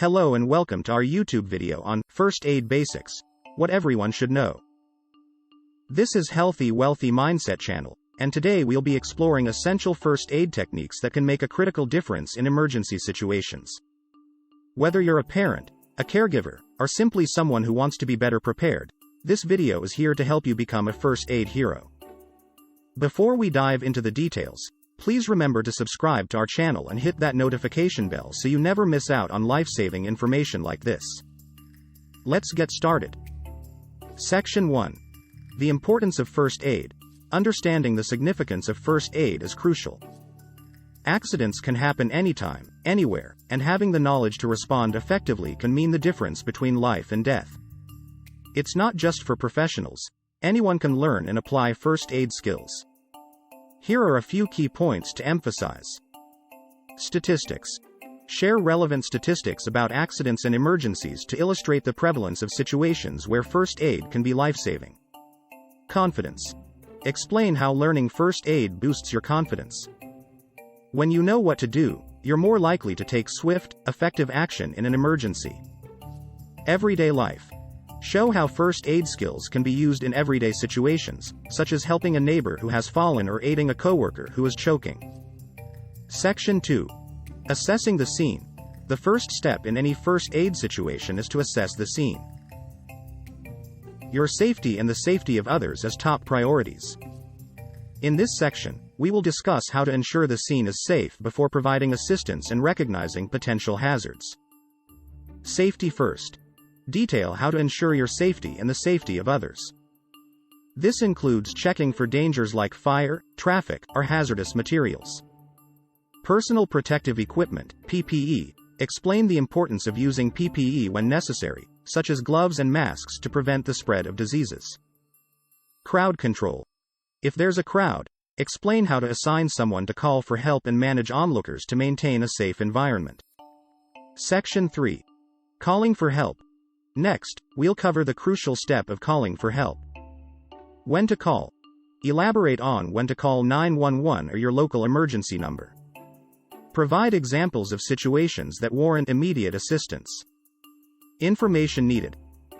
Hello and welcome to our YouTube video on First Aid Basics, what everyone should know. This is Healthy Wealthy Mindset channel, and today we'll be exploring essential first aid techniques that can make a critical difference in emergency situations. Whether you're a parent, a caregiver, or simply someone who wants to be better prepared, this video is here to help you become a first aid hero. Before we dive into the details, please remember to subscribe to our channel and hit that notification bell so you never miss out on life-saving information like this. Let's get started. Section 1. The importance of first aid. Understanding the significance of first aid is crucial. Accidents can happen anytime, anywhere, and having the knowledge to respond effectively can mean the difference between life and death. It's not just for professionals. Anyone can learn and apply first aid skills. Here are a few key points to emphasize. Statistics. Share relevant statistics about accidents and emergencies to illustrate the prevalence of situations where first aid can be life-saving. Confidence. Explain how learning first aid boosts your confidence. When you know what to do, you're more likely to take swift, effective action in an emergency. Everyday life. Show how first aid skills can be used in everyday situations, such as helping a neighbor who has fallen or aiding a coworker who is choking. Section 2. Assessing the scene. The first step in any first aid situation is to assess the scene. Your safety and the safety of others as top priorities. In this section, we will discuss how to ensure the scene is safe before providing assistance and recognizing potential hazards. Safety first. Detail how to ensure your safety and the safety of others. This includes checking for dangers like fire, traffic, or hazardous materials. Personal protective equipment, PPE. Explain the importance of using PPE when necessary, such as gloves and masks to prevent the spread of diseases. Crowd control. If there's a crowd, explain how to assign someone to call for help and manage onlookers to maintain a safe environment. Section 3. Calling for help. Next, we'll cover the crucial step of calling for help. When to call. Elaborate on when to call 911 or your local emergency number. Provide examples of situations that warrant immediate assistance. Information needed.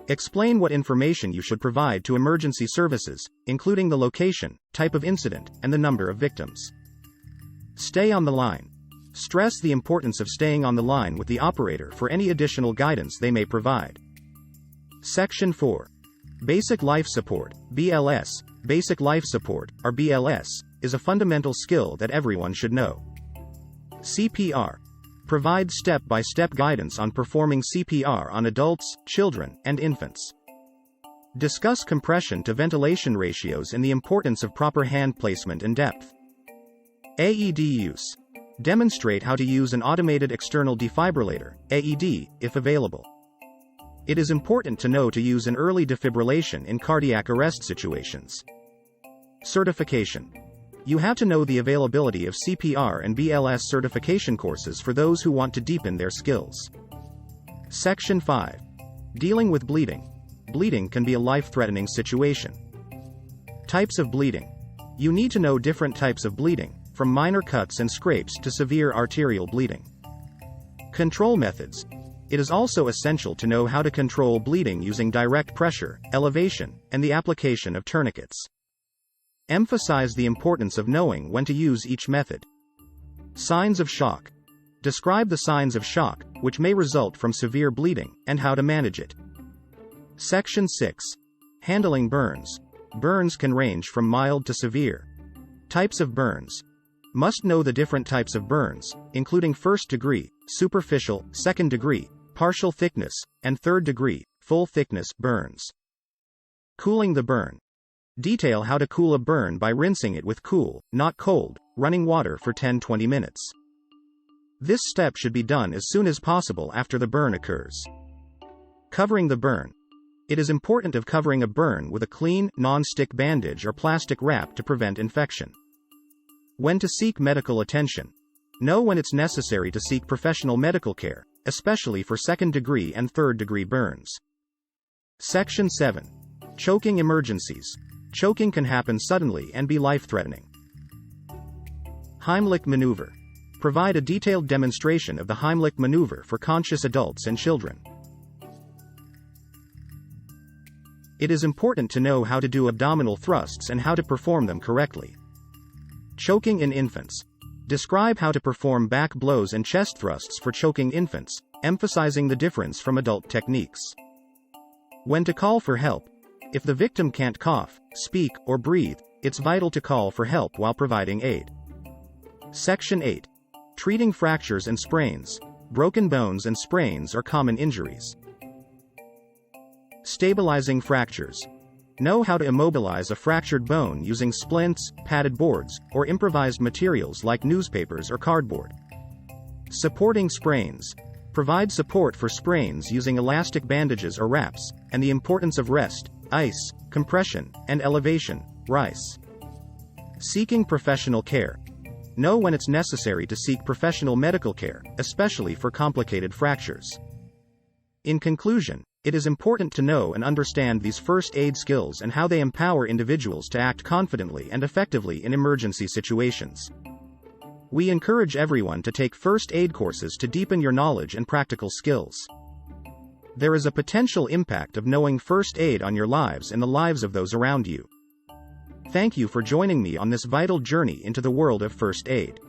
Explain what information you should provide to emergency services, including the location, type of incident, and the number of victims. Stay on the line. Stress the importance of staying on the line with the operator for any additional guidance they may provide. Section 4. Basic Life Support, BLS. Basic Life Support, or BLS, is a fundamental skill that everyone should know. CPR. Provide step-by-step guidance on performing CPR on adults, children, and infants. Discuss compression to ventilation ratios and the importance of proper hand placement and depth. AED use. Demonstrate how to use an automated external defibrillator, AED, if available. It is important to know to use an early defibrillation in cardiac arrest situations. Certification. You have to know the availability of CPR and BLS certification courses for those who want to deepen their skills. Section 5. Dealing with bleeding. Bleeding can be a life-threatening situation. Types of bleeding. You need to know different types of bleeding, from minor cuts and scrapes to severe arterial bleeding. Control methods. It is also essential to know how to control bleeding using direct pressure, elevation, and the application of tourniquets. Emphasize the importance of knowing when to use each method. Signs of shock. Describe the signs of shock, which may result from severe bleeding, and how to manage it. Section 6. Handling burns. Burns can range from mild to severe. Types of burns. Must know the different types of burns, including first degree, superficial, second degree, partial thickness, and third degree, full thickness burns. Cooling the burn. Detail how to cool a burn by rinsing it with cool, not cold, running water for 10-20 minutes. This step should be done as soon as possible after the burn occurs. Covering the burn. It is important of covering a burn with a clean, non-stick bandage or plastic wrap to prevent infection. When to seek medical attention. Know when it's necessary to seek professional medical care, especially for second-degree and third-degree burns. Section 7. Choking emergencies. Choking can happen suddenly and be life-threatening. Heimlich maneuver. Provide a detailed demonstration of the Heimlich maneuver for conscious adults and children. It is important to know how to do abdominal thrusts and how to perform them correctly. Choking in infants. Describe how to perform back blows and chest thrusts for choking infants, emphasizing the difference from adult techniques. When to call for help. If the victim can't cough, speak, or breathe, it's vital to call for help while providing aid. Section 8. Treating fractures and sprains. Broken bones and sprains are common injuries. Stabilizing fractures. Know how to immobilize a fractured bone using splints, padded boards, or improvised materials like newspapers or cardboard. Supporting sprains. Provide support for sprains using elastic bandages or wraps, and the importance of rest, ice, compression, and elevation, RICE. Seeking professional care. Know when it's necessary to seek professional medical care, especially for complicated fractures. In conclusion, it is important to know and understand these first aid skills and how they empower individuals to act confidently and effectively in emergency situations. We encourage everyone to take first aid courses to deepen your knowledge and practical skills. There is a potential impact of knowing first aid on your lives and the lives of those around you. Thank you for joining me on this vital journey into the world of first aid.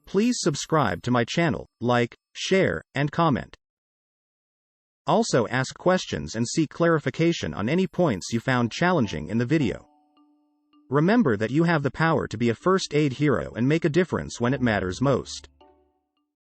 Please subscribe to my channel, like, share, and comment. Also ask questions and seek clarification on any points you found challenging in the video. Remember that you have the power to be a first aid hero and make a difference when it matters most.